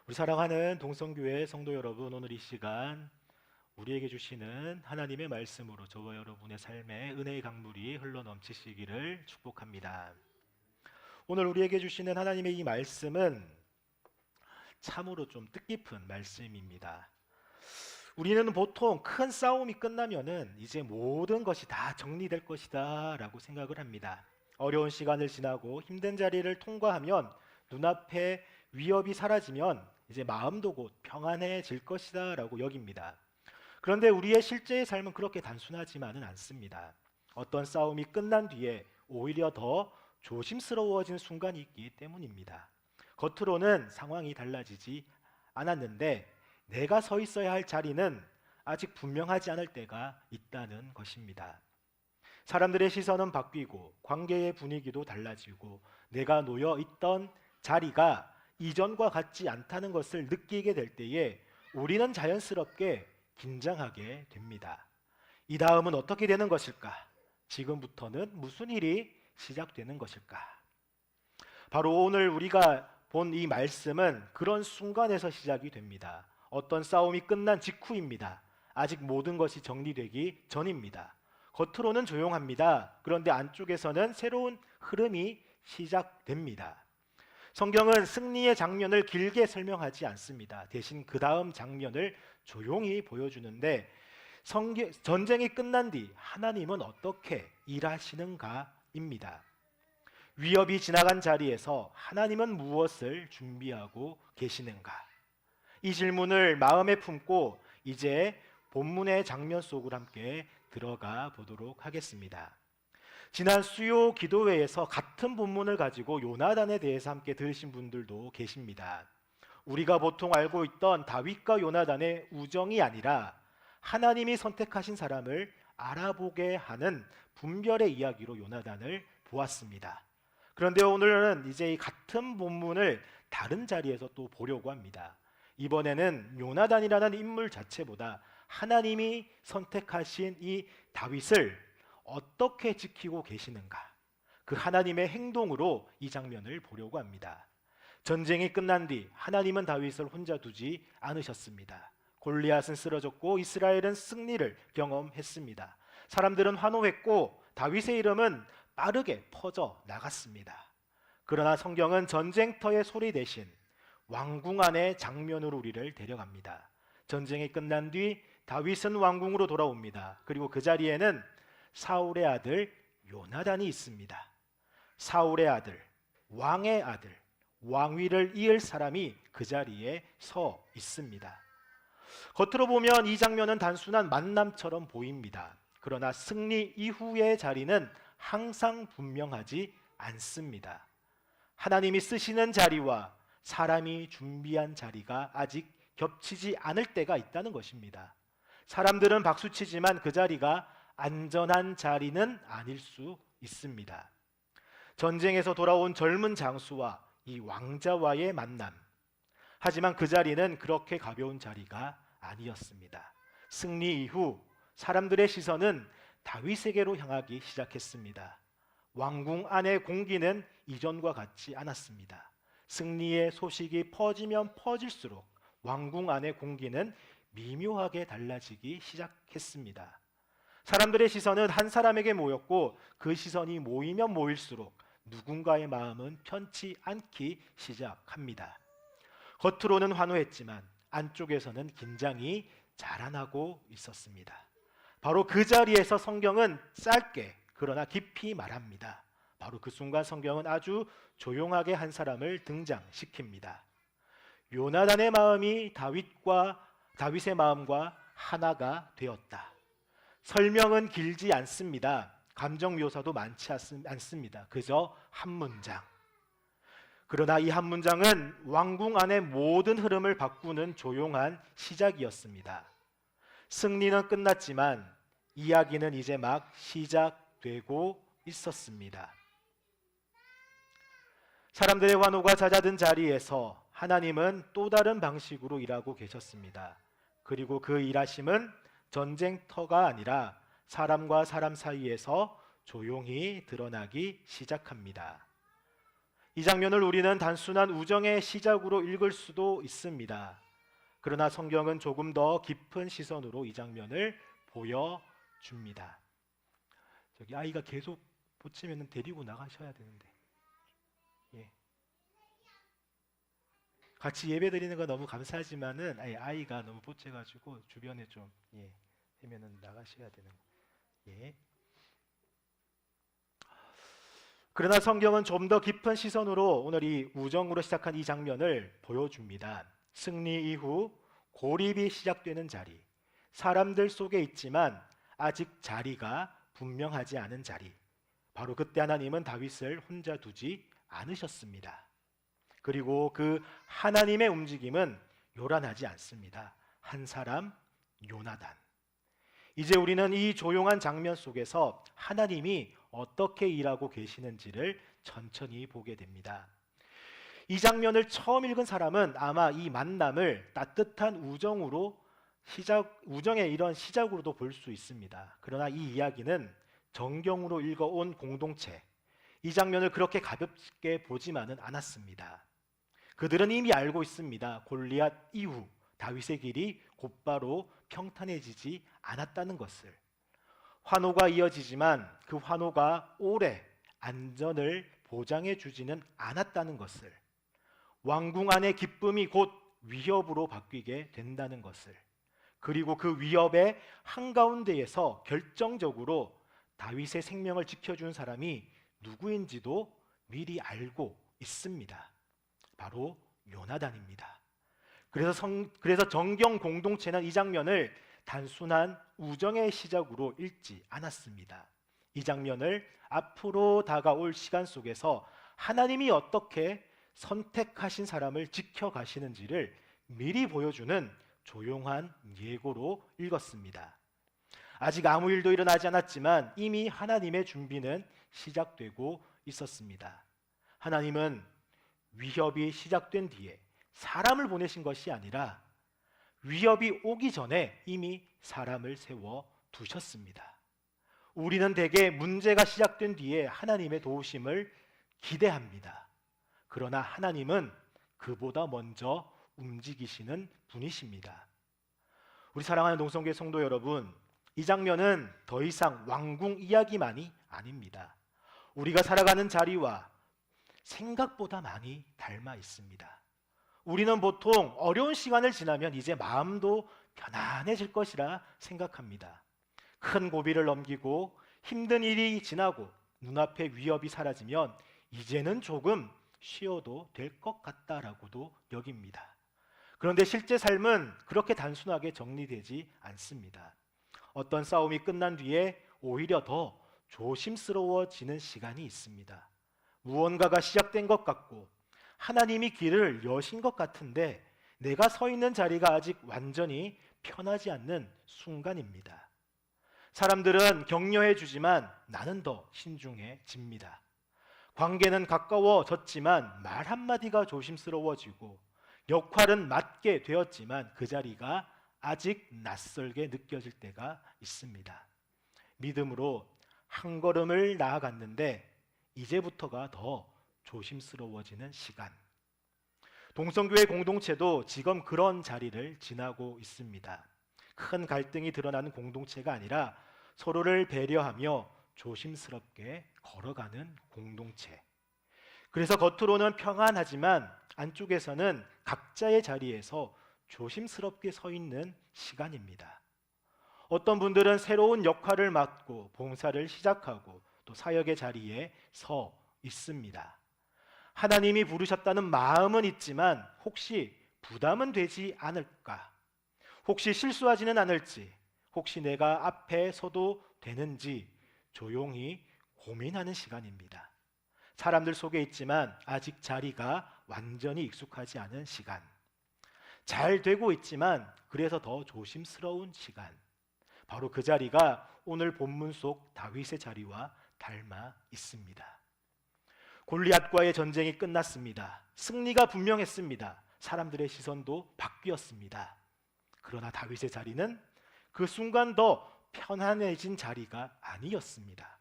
우리 사랑하는 동성교회 성도 여러분, 오늘 이 시간 우리에게 주시는 하나님의 말씀으로 저와 여러분의 삶에 은혜의 강물이 흘러넘치시기를 축복합니다. 오늘 우리에게 주시는 하나님의 이 말씀은 참으로 좀 뜻깊은 말씀입니다. 우리는 보통 큰 싸움이 끝나면은 이제 모든 것이 다 정리될 것이다 라고 생각을 합니다. 어려운 시간을 지나고 힘든 자리를 통과하면 눈앞에 위협이 사라지면 이제 마음도 곧 평안해질 것이다 라고 여깁니다. 그런데 우리의 실제의 삶은 그렇게 단순하지만은 않습니다. 어떤 싸움이 끝난 뒤에 오히려 더 조심스러워진 순간이 있기 때문입니다. 겉으로는 상황이 달라지지 않았는데 내가 서 있어야 할 자리는 아직 분명하지 않을 때가 있다는 것입니다. 사람들의 시선은 바뀌고 관계의 분위기도 달라지고 내가 놓여 있던 자리가 이전과 같지 않다는 것을 느끼게 될 때에 우리는 자연스럽게 긴장하게 됩니다. 이 다음은 어떻게 되는 것일까? 지금부터는 무슨 일이 시작되는 것일까? 바로 오늘 우리가 본 이 말씀은 그런 순간에서 시작이 됩니다. 어떤 싸움이 끝난 직후입니다. 아직 모든 것이 정리되기 전입니다. 겉으로는 조용합니다. 그런데 안쪽에서는 새로운 흐름이 시작됩니다. 성경은 승리의 장면을 길게 설명하지 않습니다. 대신 그 다음 장면을 조용히 보여주는데 전쟁이 끝난 뒤 하나님은 어떻게 일하시는가입니다. 위협이 지나간 자리에서 하나님은 무엇을 준비하고 계시는가? 이 질문을 마음에 품고 이제 본문의 장면 속으로 함께 들어가 보도록 하겠습니다. 지난 수요 기도회에서 같은 본문을 가지고 요나단에 대해서 함께 들으신 분들도 계십니다. 우리가 보통 알고 있던 다윗과 요나단의 우정이 아니라 하나님이 선택하신 사람을 알아보게 하는 분별의 이야기로 요나단을 보았습니다. 그런데 오늘은 이제 이 같은 본문을 다른 자리에서 또 보려고 합니다. 이번에는 요나단이라는 인물 자체보다 하나님이 선택하신 이 다윗을 어떻게 지키고 계시는가? 그 하나님의 행동으로 이 장면을 보려고 합니다. 전쟁이 끝난 뒤 하나님은 다윗을 혼자 두지 않으셨습니다. 골리앗은 쓰러졌고 이스라엘은 승리를 경험했습니다. 사람들은 환호했고 다윗의 이름은 빠르게 퍼져 나갔습니다. 그러나 성경은 전쟁터의 소리 대신 왕궁 안의 장면으로 우리를 데려갑니다. 전쟁이 끝난 뒤 다윗은 왕궁으로 돌아옵니다. 그리고 그 자리에는 사울의 아들 요나단이 있습니다. 사울의 아들, 왕의 아들, 왕위를 이을 사람이 그 자리에 서 있습니다. 겉으로 보면 이 장면은 단순한 만남처럼 보입니다. 그러나 승리 이후의 자리는 항상 분명하지 않습니다. 하나님이 쓰시는 자리와 사람이 준비한 자리가 아직 겹치지 않을 때가 있다는 것입니다. 사람들은 박수치지만 그 자리가 안전한 자리는 아닐 수 있습니다. 전쟁에서 돌아온 젊은 장수와 이 왕자와의 만남. 하지만 그 자리는 그렇게 가벼운 자리가 아니었습니다. 승리 이후 사람들의 시선은 다윗에게로 향하기 시작했습니다. 왕궁 안의 공기는 이전과 같지 않았습니다. 승리의 소식이 퍼지면 퍼질수록 왕궁 안의 공기는 미묘하게 달라지기 시작했습니다. 사람들의 시선은 한 사람에게 모였고 그 시선이 모이면 모일수록 누군가의 마음은 편치 않기 시작합니다. 겉으로는 환호했지만 안쪽에서는 긴장이 자라나고 있었습니다. 바로 그 자리에서 성경은 짧게 그러나 깊이 말합니다. 바로 그 순간 성경은 아주 조용하게 한 사람을 등장시킵니다. 요나단의 마음이 다윗의 마음과 하나가 되었다. 설명은 길지 않습니다. 감정 묘사도 많지 않습니다. 그저 한 문장. 그러나 이 한 문장은 왕궁 안의 모든 흐름을 바꾸는 조용한 시작이었습니다. 승리는 끝났지만 이야기는 이제 막 시작되고 있었습니다. 사람들의 환호가 잦아든 자리에서 하나님은 또 다른 방식으로 일하고 계셨습니다. 그리고 그 일하심은 전쟁터가 아니라 사람과 사람 사이에서 조용히 드러나기 시작합니다. 이 장면을 우리는 단순한 우정의 시작으로 읽을 수도 있습니다. 그러나 성경은 조금 더 깊은 시선으로 이 장면을 보여줍니다. 저기 아이가 계속 보치면 데리고 나가셔야 되는데, 예. 같이 예배 드리는 거 너무 감사하지만은 아이가 너무 보채가지고 주변에 좀 되면은 나가셔야 되는 거. 예. 그러나 성경은 좀 더 깊은 시선으로 오늘 이 우정으로 시작한 이 장면을 보여줍니다. 승리 이후 고립이 시작되는 자리, 사람들 속에 있지만 아직 자리가 분명하지 않은 자리. 바로 그때 하나님은 다윗을 혼자 두지 않으셨습니다. 그리고 그 하나님의 움직임은 요란하지 않습니다. 한 사람, 요나단. 이제 우리는 이 조용한 장면 속에서 하나님이 어떻게 일하고 계시는지를 천천히 보게 됩니다. 이 장면을 처음 읽은 사람은 아마 이 만남을 따뜻한 우정의 이런 시작으로도 볼 수 있습니다. 그러나 이 이야기는 정경으로 읽어온 공동체, 이 장면을 그렇게 가볍게 보지만은 않았습니다. 그들은 이미 알고 있습니다. 골리앗 이후 다윗의 길이 곧바로 평탄해지지 않았다는 것을. 환호가 이어지지만 그 환호가 오래 안전을 보장해 주지는 않았다는 것을. 왕궁 안의 기쁨이 곧 위협으로 바뀌게 된다는 것을. 그리고 그 위협의 한가운데에서 결정적으로 다윗의 생명을 지켜준 사람이 누구인지도 미리 알고 있습니다. 바로 요나단입니다. 그래서 정경 공동체는 이 장면을 단순한 우정의 시작으로 읽지 않았습니다. 이 장면을 앞으로 다가올 시간 속에서 하나님이 어떻게 선택하신 사람을 지켜가시는지를 미리 보여주는 조용한 예고로 읽었습니다. 아직 아무 일도 일어나지 않았지만 이미 하나님의 준비는 시작되고 있었습니다. 하나님은 위협이 시작된 뒤에 사람을 보내신 것이 아니라 위협이 오기 전에 이미 사람을 세워 두셨습니다. 우리는 대개 문제가 시작된 뒤에 하나님의 도우심을 기대합니다. 그러나 하나님은 그보다 먼저 움직이시는 분이십니다. 우리 사랑하는 동성교회 성도 여러분, 이 장면은 더 이상 왕궁 이야기만이 아닙니다. 우리가 살아가는 자리와 생각보다 많이 닮아 있습니다. 우리는 보통 어려운 시간을 지나면 이제 마음도 편안해질 것이라 생각합니다. 큰 고비를 넘기고 힘든 일이 지나고 눈앞에 위협이 사라지면 이제는 조금 쉬어도 될 것 같다라고도 여깁니다. 그런데 실제 삶은 그렇게 단순하게 정리되지 않습니다. 어떤 싸움이 끝난 뒤에 오히려 더 조심스러워지는 시간이 있습니다. 무언가가 시작된 것 같고 하나님이 길을 여신 것 같은데 내가 서 있는 자리가 아직 완전히 편하지 않는 순간입니다. 사람들은 격려해 주지만 나는 더 신중해집니다. 관계는 가까워졌지만 말 한마디가 조심스러워지고 역할은 맡게 되었지만 그 자리가 아직 낯설게 느껴질 때가 있습니다. 믿음으로 한 걸음을 나아갔는데 이제부터가 더 조심스러워지는 시간. 동성교회 공동체도 지금 그런 자리를 지나고 있습니다. 큰 갈등이 드러나는 공동체가 아니라 서로를 배려하며 조심스럽게 걸어가는 공동체. 그래서 겉으로는 평안하지만 안쪽에서는 각자의 자리에서 조심스럽게 서 있는 시간입니다. 어떤 분들은 새로운 역할을 맡고 봉사를 시작하고 또 사역의 자리에 서 있습니다. 하나님이 부르셨다는 마음은 있지만 혹시 부담은 되지 않을까? 혹시 실수하지는 않을지? 혹시 내가 앞에 서도 되는지 조용히 고민하는 시간입니다. 사람들 속에 있지만 아직 자리가 완전히 익숙하지 않은 시간. 잘 되고 있지만 그래서 더 조심스러운 시간. 바로 그 자리가 오늘 본문 속 다윗의 자리와 닮아 있습니다. 골리앗과의 전쟁이 끝났습니다. 승리가 분명했습니다. 사람들의 시선도 바뀌었습니다. 그러나 다윗의 자리는 그 순간 더 편안해진 자리가 아니었습니다.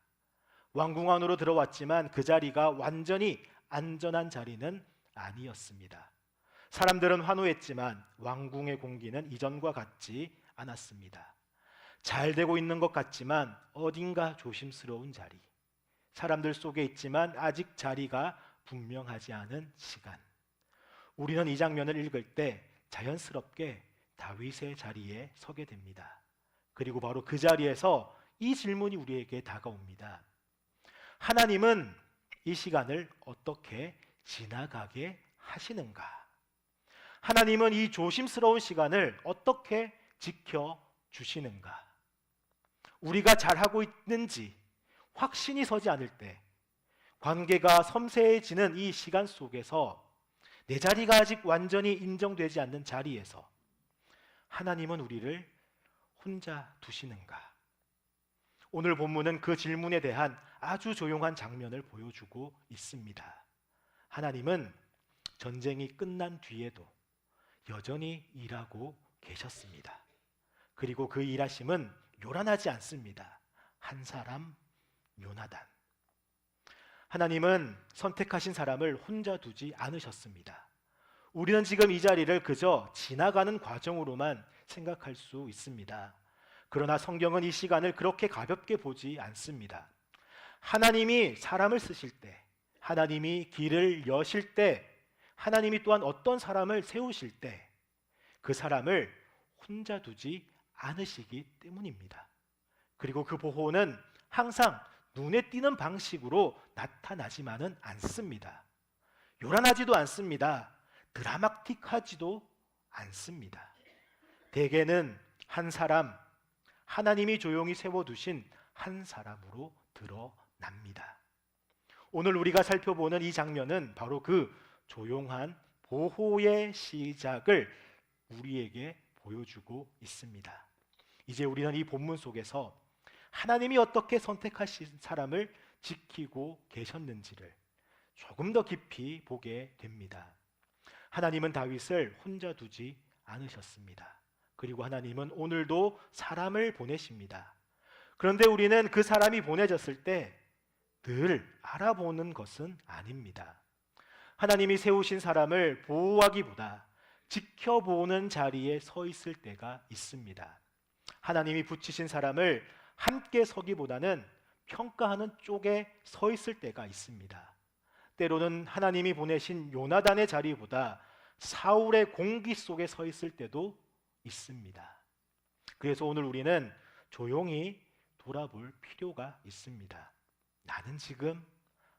왕궁 안으로 들어왔지만 그 자리가 완전히 안전한 자리는 아니었습니다. 사람들은 환호했지만 왕궁의 공기는 이전과 같지 않았습니다. 잘 되고 있는 것 같지만 어딘가 조심스러운 자리. 사람들 속에 있지만 아직 자리가 분명하지 않은 시간. 우리는 이 장면을 읽을 때 자연스럽게 다윗의 자리에 서게 됩니다. 그리고 바로 그 자리에서 이 질문이 우리에게 다가옵니다. 하나님은 이 시간을 어떻게 지나가게 하시는가? 하나님은 이 조심스러운 시간을 어떻게 지켜주시는가? 우리가 잘하고 있는지 확신이 서지 않을 때, 관계가 섬세해지는 이 시간 속에서, 내 자리가 아직 완전히 인정되지 않는 자리에서 하나님은 우리를 혼자 두시는가? 오늘 본문은 그 질문에 대한 아주 조용한 장면을 보여주고 있습니다. 하나님은 전쟁이 끝난 뒤에도 여전히 일하고 계셨습니다. 그리고 그 일하심은 요란하지 않습니다. 한 사람, 요나단. 하나님은 선택하신 사람을 혼자 두지 않으셨습니다. 우리는 지금 이 자리를 그저 지나가는 과정으로만 생각할 수 있습니다. 그러나 성경은 이 시간을 그렇게 가볍게 보지 않습니다. 하나님이 사람을 쓰실 때, 하나님이 길을 여실 때, 하나님이 또한 어떤 사람을 세우실 때 그 사람을 혼자 두지 않으시기 때문입니다. 그리고 그 보호는 항상 눈에 띄는 방식으로 나타나지만은 않습니다. 요란하지도 않습니다. 드라마틱하지도 않습니다. 대개는 한 사람, 하나님이 조용히 세워두신 한 사람으로 드러납니다. 오늘 우리가 살펴보는 이 장면은 바로 그 조용한 보호의 시작을 우리에게 보여주고 있습니다. 이제 우리는 이 본문 속에서 하나님이 어떻게 선택하신 사람을 지키고 계셨는지를 조금 더 깊이 보게 됩니다. 하나님은 다윗을 혼자 두지 않으셨습니다. 그리고 하나님은 오늘도 사람을 보내십니다. 그런데 우리는 그 사람이 보내졌을 때 늘 알아보는 것은 아닙니다. 하나님이 세우신 사람을 보호하기보다 지켜보는 자리에 서 있을 때가 있습니다. 하나님이 붙이신 사람을 함께 서기보다는 평가하는 쪽에 서 있을 때가 있습니다. 때로는 하나님이 보내신 요나단의 자리보다 사울의 공기 속에 서 있을 때도 있습니다. 그래서 오늘 우리는 조용히 돌아볼 필요가 있습니다. 나는 지금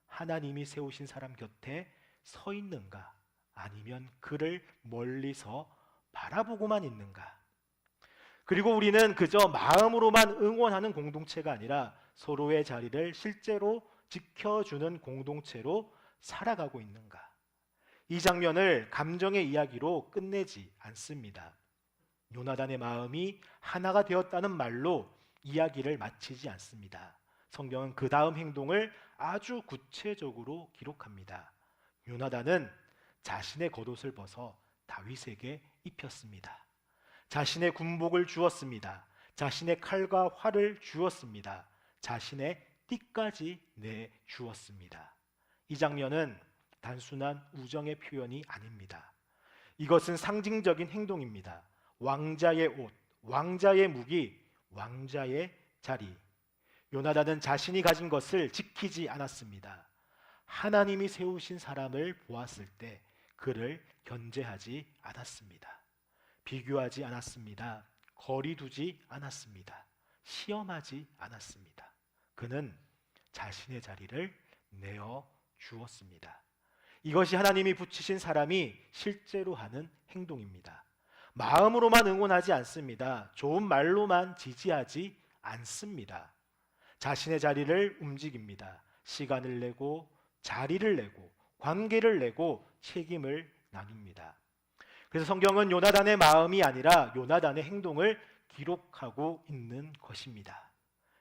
하나님이 세우신 사람 곁에 서 있는가? 아니면 그를 멀리서 바라보고만 있는가? 그리고 우리는 그저 마음으로만 응원하는 공동체가 아니라 서로의 자리를 실제로 지켜주는 공동체로 살아가고 있는가? 이 장면을 감정의 이야기로 끝내지 않습니다. 요나단의 마음이 하나가 되었다는 말로 이야기를 마치지 않습니다. 성경은 그 다음 행동을 아주 구체적으로 기록합니다. 요나단은 자신의 겉옷을 벗어 다윗에게 입혔습니다. 자신의 군복을 주었습니다. 자신의 칼과 활을 주었습니다. 자신의 띠까지 내주었습니다. 이 장면은 단순한 우정의 표현이 아닙니다. 이것은 상징적인 행동입니다. 왕자의 옷, 왕자의 무기, 왕자의 자리. 요나단은 자신이 가진 것을 지키지 않았습니다. 하나님이 세우신 사람을 보았을 때 그를 견제하지 않았습니다. 비교하지 않았습니다. 거리 두지 않았습니다. 시험하지 않았습니다. 그는 자신의 자리를 내어 주었습니다. 이것이 하나님이 붙이신 사람이 실제로 하는 행동입니다. 마음으로만 응원하지 않습니다. 좋은 말로만 지지하지 않습니다. 자신의 자리를 움직입니다. 시간을 내고 자리를 내고 관계를 내고 책임을 나눕니다. 그래서 성경은 요나단의 마음이 아니라 요나단의 행동을 기록하고 있는 것입니다.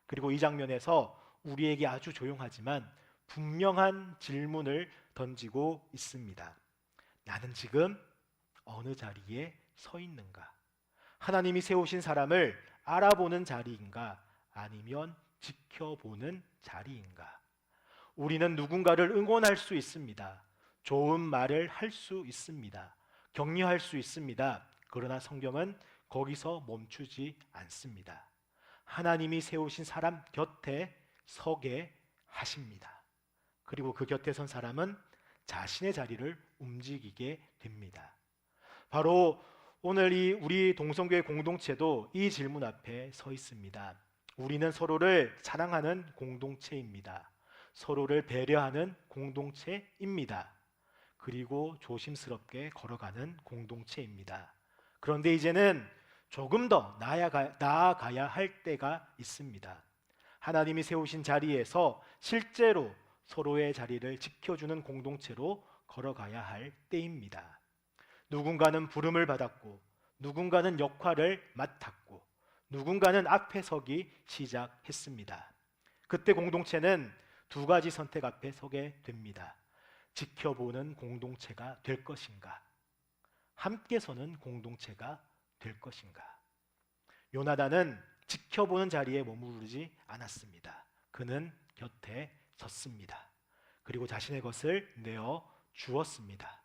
그리고 이 장면에서 우리에게 아주 조용하지만 분명한 질문을 던지고 있습니다. 나는 지금 어느 자리에 서 있는가? 하나님이 세우신 사람을 알아보는 자리인가? 아니면 지켜보는 자리인가? 우리는 누군가를 응원할 수 있습니다. 좋은 말을 할 수 있습니다. 격려할 수 있습니다. 그러나 성경은 거기서 멈추지 않습니다. 하나님이 세우신 사람 곁에 서게 하십니다. 그리고 그 곁에 선 사람은 자신의 자리를 움직이게 됩니다. 바로 오늘 이 우리 동성교회 공동체도 이 질문 앞에 서 있습니다. 우리는 서로를 사랑하는 공동체입니다. 서로를 배려하는 공동체입니다. 그리고 조심스럽게 걸어가는 공동체입니다. 그런데 이제는 조금 더 나아가야 할 때가 있습니다. 하나님이 세우신 자리에서 실제로 서로의 자리를 지켜주는 공동체로 걸어가야 할 때입니다. 누군가는 부름을 받았고, 누군가는 역할을 맡았고, 누군가는 앞에 서기 시작했습니다. 그때 공동체는 두 가지 선택 앞에 서게 됩니다. 지켜보는 공동체가 될 것인가? 함께 서는 공동체가 될 것인가? 요나단은 지켜보는 자리에 머무르지 않았습니다. 그는 곁에 섰습니다. 그리고 자신의 것을 내어 주었습니다.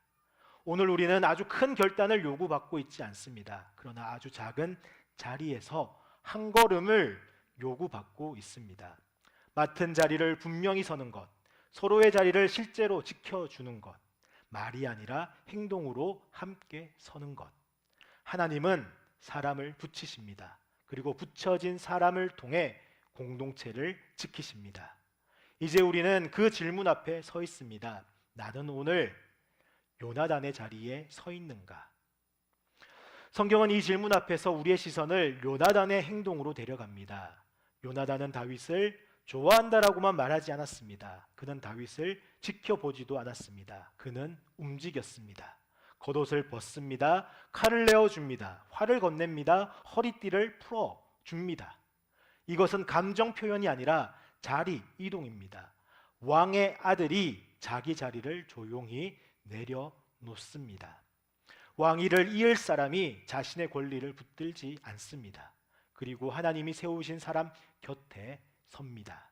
오늘 우리는 아주 큰 결단을 요구받고 있지 않습니다. 그러나 아주 작은 자리에서 한 걸음을 요구받고 있습니다. 맡은 자리를 분명히 서는 것, 서로의 자리를 실제로 지켜주는 것, 말이 아니라 행동으로 함께 서는 것. 하나님은 사람을 붙이십니다. 그리고 붙여진 사람을 통해 공동체를 지키십니다. 이제 우리는 그 질문 앞에 서 있습니다. 나는 오늘 요나단의 자리에 서 있는가? 성경은 이 질문 앞에서 우리의 시선을 요나단의 행동으로 데려갑니다. 요나단은 다윗을 좋아한다라고만 말하지 않았습니다. 그는 다윗을 지켜보지도 않았습니다. 그는 움직였습니다. 겉옷을 벗습니다. 칼을 내어줍니다. 활을 건넵니다. 허리띠를 풀어줍니다. 이것은 감정 표현이 아니라 자리 이동입니다. 왕의 아들이 자기 자리를 조용히 내려놓습니다. 왕위를 이을 사람이 자신의 권리를 붙들지 않습니다. 그리고 하나님이 세우신 사람 곁에 섭니다.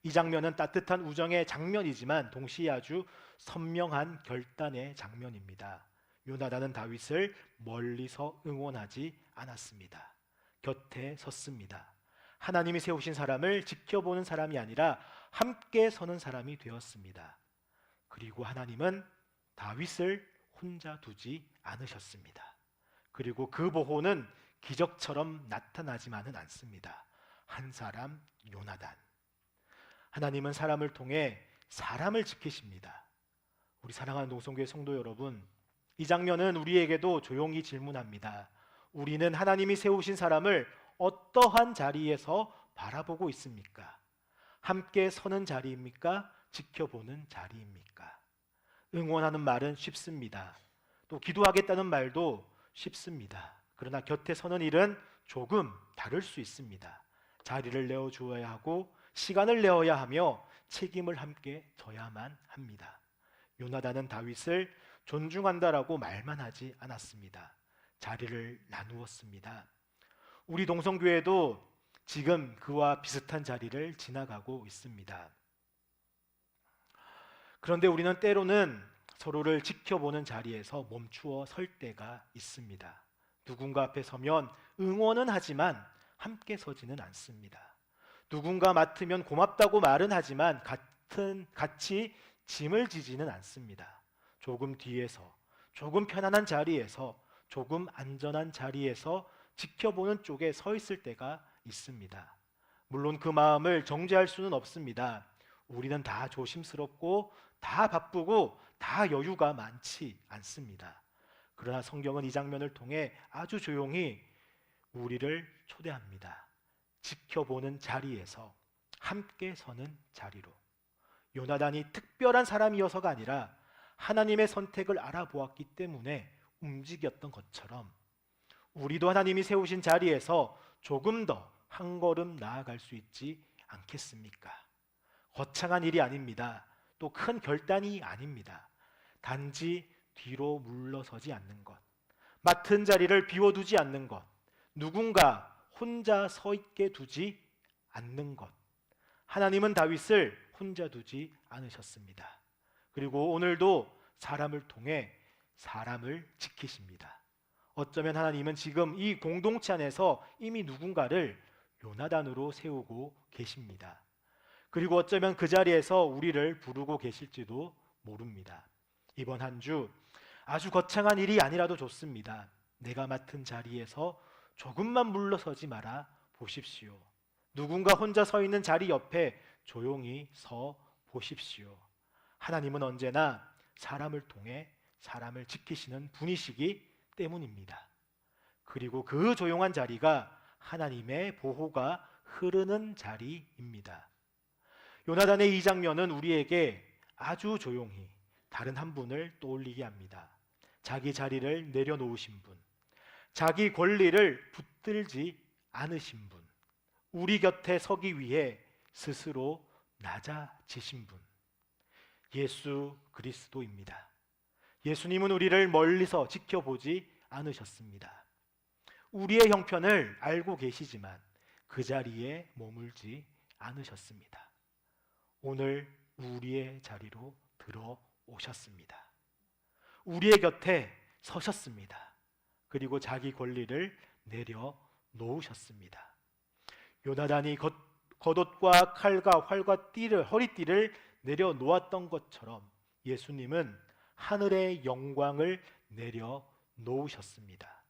이 장면은 따뜻한 우정의 장면이지만 동시에 아주 선명한 결단의 장면입니다. 요나단은 다윗을 멀리서 응원하지 않았습니다. 곁에 섰습니다. 하나님이 세우신 사람을 지켜보는 사람이 아니라 함께 서는 사람이 되었습니다. 그리고 하나님은 다윗을 혼자 두지 않으셨습니다. 그리고 그 보호는 기적처럼 나타나지만은 않습니다. 한 사람 요나단. 하나님은 사람을 통해 사람을 지키십니다. 우리 사랑하는 동성교회 성도 여러분, 이 장면은 우리에게도 조용히 질문합니다. 우리는 하나님이 세우신 사람을 어떠한 자리에서 바라보고 있습니까? 함께 서는 자리입니까? 지켜보는 자리입니까? 응원하는 말은 쉽습니다. 또 기도하겠다는 말도 쉽습니다. 그러나 곁에 서는 일은 조금 다를 수 있습니다. 자리를 내어주어야 하고 시간을 내어야 하며 책임을 함께 져야만 합니다. 요나단은 다윗을 존중한다라고 말만 하지 않았습니다. 자리를 나누었습니다. 우리 동성교회도 지금 그와 비슷한 자리를 지나가고 있습니다. 그런데 우리는 때로는 서로를 지켜보는 자리에서 멈추어 설 때가 있습니다. 누군가 앞에 서면 응원은 하지만 함께 서지는 않습니다. 누군가 맡으면 고맙다고 말은 하지만 같이 짐을 지지는 않습니다. 조금 뒤에서, 조금 편안한 자리에서, 조금 안전한 자리에서 지켜보는 쪽에 서 있을 때가 있습니다. 물론 그 마음을 정죄할 수는 없습니다. 우리는 다 조심스럽고 다 바쁘고 다 여유가 많지 않습니다. 그러나 성경은 이 장면을 통해 아주 조용히 우리를 초대합니다. 지켜보는 자리에서 함께 서는 자리로. 요나단이 특별한 사람이어서가 아니라 하나님의 선택을 알아보았기 때문에 움직였던 것처럼 우리도 하나님이 세우신 자리에서 조금 더 한 걸음 나아갈 수 있지 않겠습니까? 거창한 일이 아닙니다. 또 큰 결단이 아닙니다. 단지 뒤로 물러서지 않는 것, 맡은 자리를 비워두지 않는 것, 누군가 혼자 서 있게 두지 않는 것. 하나님은 다윗을 혼자 두지 않으셨습니다. 그리고 오늘도 사람을 통해 사람을 지키십니다. 어쩌면 하나님은 지금 이 공동체 안에서 이미 누군가를 요나단으로 세우고 계십니다. 그리고 어쩌면 그 자리에서 우리를 부르고 계실지도 모릅니다. 이번 한 주 아주 거창한 일이 아니라도 좋습니다. 내가 맡은 자리에서 조금만 물러서지 마라 보십시오. 누군가 혼자 서 있는 자리 옆에 조용히 서 보십시오. 하나님은 언제나 사람을 통해 사람을 지키시는 분이시기 때문입니다. 그리고 그 조용한 자리가 하나님의 보호가 흐르는 자리입니다. 요나단의 이 장면은 우리에게 아주 조용히 다른 한 분을 떠올리게 합니다. 자기 자리를 내려놓으신 분, 자기 권리를 붙들지 않으신 분, 우리 곁에 서기 위해 스스로 낮아지신 분, 예수 그리스도입니다. 예수님은 우리를 멀리서 지켜보지 않으셨습니다. 우리의 형편을 알고 계시지만 그 자리에 머물지 않으셨습니다. 오늘 우리의 자리로 들어오셨습니다. 우리의 곁에 서셨습니다. 그리고 자기 권리를 내려놓으셨습니다. 요나단이 겉옷과 칼과 활과 허리띠를 내려놓았던 것처럼 예수님은 하늘의 영광을 내려놓으셨습니다.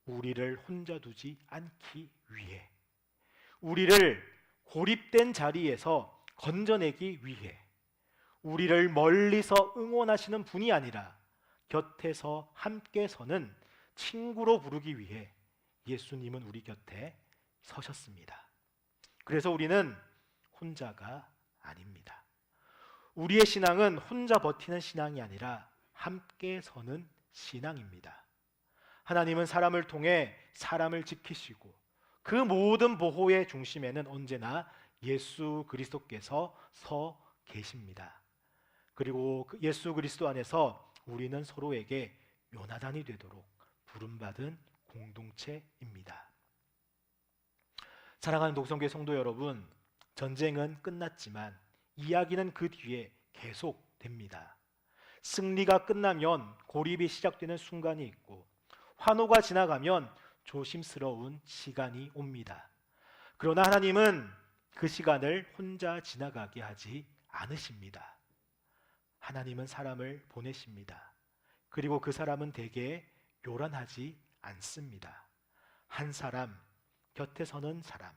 우리를 혼자 두지 않기 위해, 우리를 고립된 자리에서 건져내기 위해, 우리를 멀리서 응원하시는 분이 아니라 곁에서 함께 서는 친구로 부르기 위해 예수님은 우리 곁에 서셨습니다. 그래서 우리는 혼자가 아닙니다. 우리의 신앙은 혼자 버티는 신앙이 아니라 함께 서는 신앙입니다. 하나님은 사람을 통해 사람을 지키시고 그 모든 보호의 중심에는 언제나 예수 그리스도께서 서 계십니다. 그리고 예수 그리스도 안에서 우리는 서로에게 요나단이 되도록 부름받은 공동체입니다. 사랑하는 독성교회 성도 여러분, 전쟁은 끝났지만 이야기는 그 뒤에 계속됩니다. 승리가 끝나면 고립이 시작되는 순간이 있고 환호가 지나가면 조심스러운 시간이 옵니다. 그러나 하나님은 그 시간을 혼자 지나가게 하지 않으십니다. 하나님은 사람을 보내십니다. 그리고 그 사람은 대개 요란하지 않습니다. 한 사람, 곁에 서는 사람,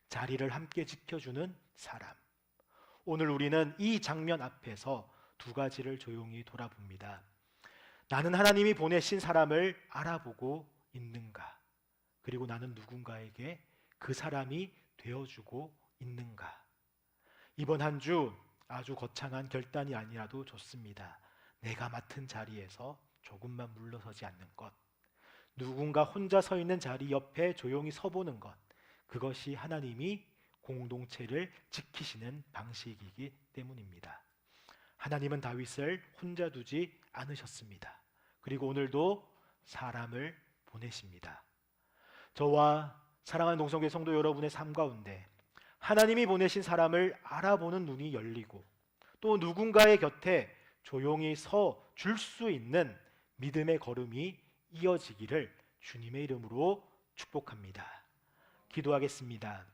자리를 함께 지켜주는 사람. 오늘 우리는 이 장면 앞에서 두 가지를 조용히 돌아봅니다. 나는 하나님이 보내신 사람을 알아보고 있는가? 그리고 나는 누군가에게 그 사람이 되어주고 있는가? 이번 한 주 아주 거창한 결단이 아니라도 좋습니다. 내가 맡은 자리에서 조금만 물러서지 않는 것, 누군가 혼자 서 있는 자리 옆에 조용히 서보는 것, 그것이 하나님이 공동체를 지키시는 방식이기 때문입니다. 하나님은 다윗을 혼자 두지 않으셨습니다. 그리고 오늘도 사람을 보내십니다. 저와 사랑하는 동성교회 성도 여러분의 삶 가운데 하나님이 보내신 사람을 알아보는 눈이 열리고 또 누군가의 곁에 조용히 서 줄 수 있는 믿음의 걸음이 이어지기를 주님의 이름으로 축복합니다. 기도하겠습니다.